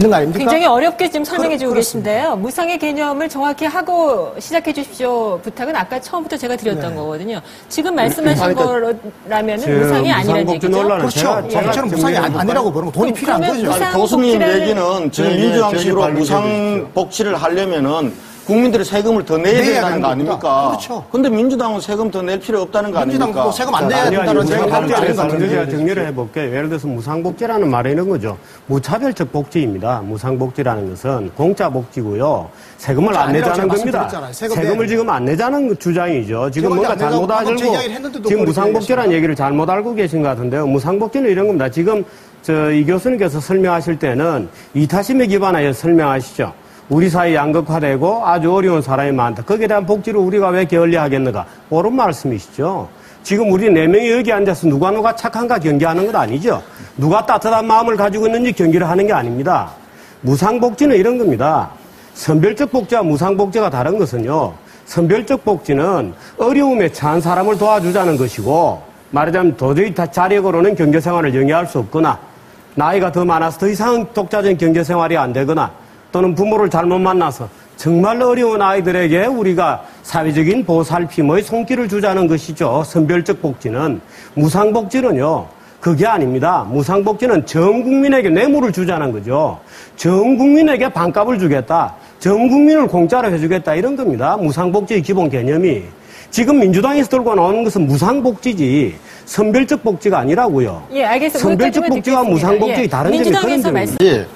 있는 거 아닙니까? 굉장히 어렵게 지금 설명해 주고 계신데요. 무상의 개념을 정확히 하고 시작해 주십시오 부탁은 아까 처음부터 제가 드렸던 거거든요. 지금 말씀하신 거라면 무상이 아니라는 얘기죠. 그렇죠. 저는 무상이 아니라고 보는 거 돈이 필요한 거죠. 교수님 얘기는 지금 민주당식으로 무상복지를 하려면은 국민들이 세금을 더 내야 된다는 거 아닙니까? 그렇죠. 근데 민주당은 세금 더 낼 필요 없다는 거 아닙니까? 민주당도 세금 안 내야 된다는 제가 정리를 해볼게요. 예를 들어서 무상복지라는 말이 이런 거죠. 무차별적 복지입니다. 무상복지라는 것은 공짜 복지고요. 세금을 안 내자는 겁니다. 세금을 지금 안 내자는 주장이죠. 지금 뭔가 잘못 알고 지금 무상복지라는 얘기를 잘못 알고 계신 것 같은데요. 무상복지는 이런 겁니다. 지금 이 교수님께서 설명하실 때는 이타심에 기반하여 설명하시죠. 우리 사회 양극화되고 아주 어려운 사람이 많다. 거기에 대한 복지를 우리가 왜 게을리하겠는가? 옳은 말씀이시죠. 지금 우리 4명이 여기 앉아서 누가 착한가 경계하는 것 아니죠. 누가 따뜻한 마음을 가지고 있는지 경계를 하는 게 아닙니다. 무상복지는 이런 겁니다. 선별적 복지와 무상복지가 다른 것은요. 선별적 복지는 어려움에 처한 사람을 도와주자는 것이고 말하자면 도저히 자력으로는 경제생활을 영위할 수 없거나 나이가 더 많아서 더 이상 독자적인 경제생활이 안 되거나 또는 부모를 잘못 만나서 정말 어려운 아이들에게 우리가 사회적인 보살핌의 손길을 주자는 것이죠. 선별적 복지는. 무상복지는요. 그게 아닙니다. 무상복지는 전 국민에게 뇌물을 주자는 거죠. 전 국민에게 반값을 주겠다. 전 국민을 공짜로 해주겠다. 이런 겁니다. 무상복지의 기본 개념이. 지금 민주당에서 들고 나오는 것은 무상복지지 선별적 복지가 아니라고요. 예, 알겠습니다. 선별적 복지와 무상복지의 다른 점이 그런 점입니다. 예.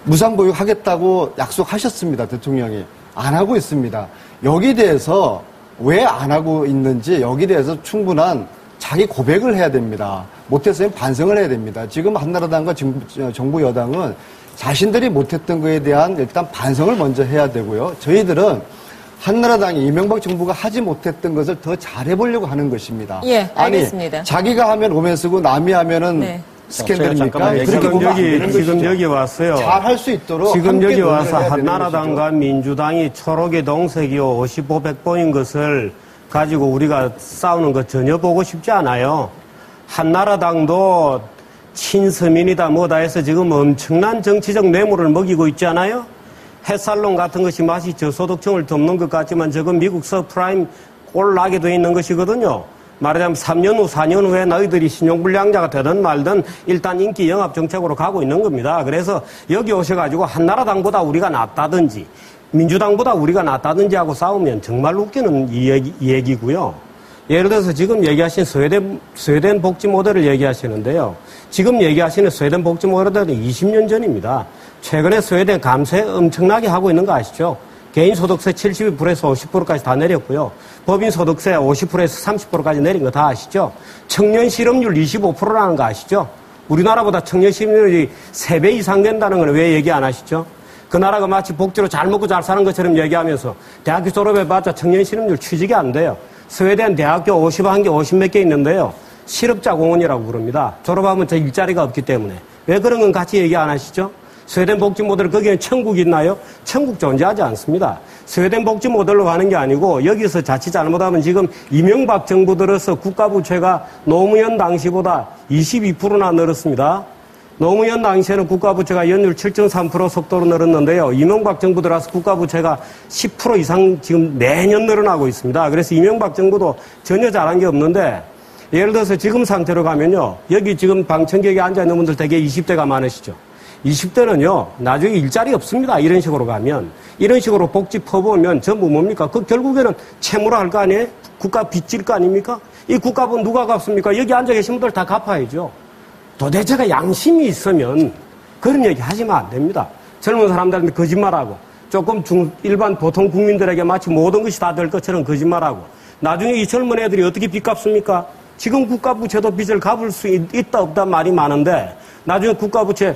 무상보육 하겠다고 약속하셨습니다. 대통령이. 안 하고 있습니다. 여기에 대해서 왜 안 하고 있는지 여기에 대해서 충분한 자기 고백을 해야 됩니다. 못했으면 반성을 해야 됩니다. 지금 한나라당과 정부 여당은 자신들이 못했던 것에 대한 일단 반성을 먼저 해야 되고요. 저희들은 한나라당이 이명박 정부가 하지 못했던 것을 더 잘해보려고 하는 것입니다. 예, 알겠습니다. 아니, 자기가 하면 오면 쓰고 남이 하면은 네. 스캔들입니까? 지금 여기 왔어요. 잘 할 수 있도록 지금 여기 와서 한나라당과 민주당이 초록의 동색이요 5500번인 것을 가지고 우리가 싸우는 거 전혀 보고 싶지 않아요. 한나라당도 친서민이다 뭐다 해서 지금 엄청난 정치적 뇌물을 먹이고 있지 않아요? 햇살론 같은 것이 마치 저소득층을 덮는 것 같지만 저건 미국 서프라임 꼴나게 돼 있는 것이거든요. 말하자면 3년 후, 4년 후에 너희들이 신용불량자가 되든 말든 일단 인기 영합 정책으로 가고 있는 겁니다. 그래서 여기 오셔가지고 한나라당보다 우리가 낫다든지 민주당보다 우리가 낫다든지 하고 싸우면 정말 웃기는 이 얘기고요. 예를 들어서 지금 얘기하신 스웨덴 복지 모델을 얘기하시는데요. 지금 얘기하시는 스웨덴 복지 모델은 20년 전입니다. 최근에 스웨덴 감세 엄청나게 하고 있는 거 아시죠? 개인소득세 72%에서 50%까지 다 내렸고요. 법인소득세 50%에서 30%까지 내린 거 다 아시죠? 청년 실업률 25%라는 거 아시죠? 우리나라보다 청년 실업률이 3배 이상 된다는 건 왜 얘기 안 하시죠? 그 나라가 마치 복지로 잘 먹고 잘 사는 것처럼 얘기하면서 대학교 졸업해봤자 청년 실업률 취직이 안 돼요. 스웨덴 대학교 51개, 50몇 개 있는데요. 실업자 공원이라고 부릅니다. 졸업하면 저 일자리가 없기 때문에. 왜 그런 건 같이 얘기 안 하시죠? 스웨덴 복지 모델 거기에 천국이 있나요? 천국 존재하지 않습니다. 스웨덴 복지 모델로 가는 게 아니고 여기서 자칫 잘못하면 지금 이명박 정부 들어서 국가 부채가 노무현 당시보다 22%나 늘었습니다. 노무현 당시에는 국가 부채가 연율 7.3% 속도로 늘었는데요. 이명박 정부 들어서 국가 부채가 10% 이상 지금 매년 늘어나고 있습니다. 그래서 이명박 정부도 전혀 잘한 게 없는데 예를 들어서 지금 상태로 가면요. 여기 지금 방청객에 앉아있는 분들 되게 20대가 많으시죠. 20대는요, 나중에 일자리 없습니다. 이런 식으로 가면. 이런 식으로 복지 퍼보면 전부 뭡니까? 그 결국에는 채무라 할 거 아니에요? 국가 빚질 거 아닙니까? 이 국가분 누가 갚습니까? 여기 앉아 계신 분들 다 갚아야죠. 도대체가 양심이 있으면 그런 얘기 하시면 안 됩니다. 젊은 사람들한테 거짓말하고 조금 일반 보통 국민들에게 마치 모든 것이 다 될 것처럼 거짓말하고 나중에 이 젊은 애들이 어떻게 빚 갚습니까? 지금 국가 부채도 빚을 갚을 수 있다 없다 말이 많은데 나중에 국가 부채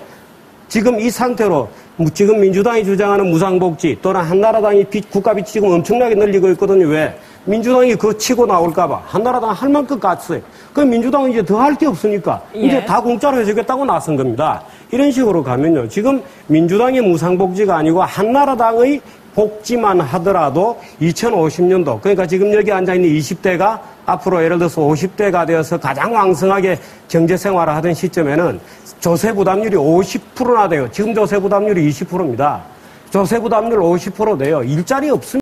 지금 이 상태로 지금 민주당이 주장하는 무상복지 또는 한나라당이 국가빚 지금 엄청나게 늘리고 있거든요. 왜? 민주당이 그거 치고 나올까봐. 한나라당 할 만큼 갔어요. 그럼 민주당은 이제 더 할 게 없으니까 이제 다 공짜로 해주겠다고 나선 겁니다. 이런 식으로 가면요. 지금 민주당의 무상복지가 아니고 한나라당의 복지만 하더라도 2050년도, 그러니까 지금 여기 앉아있는 20대가 앞으로 예를 들어서 50대가 되어서 가장 왕성하게 경제생활을 하던 시점에는 조세 부담률이 50%나 돼요. 지금 조세 부담률이 20%입니다. 조세 부담률 50% 돼요. 일자리 없습니다.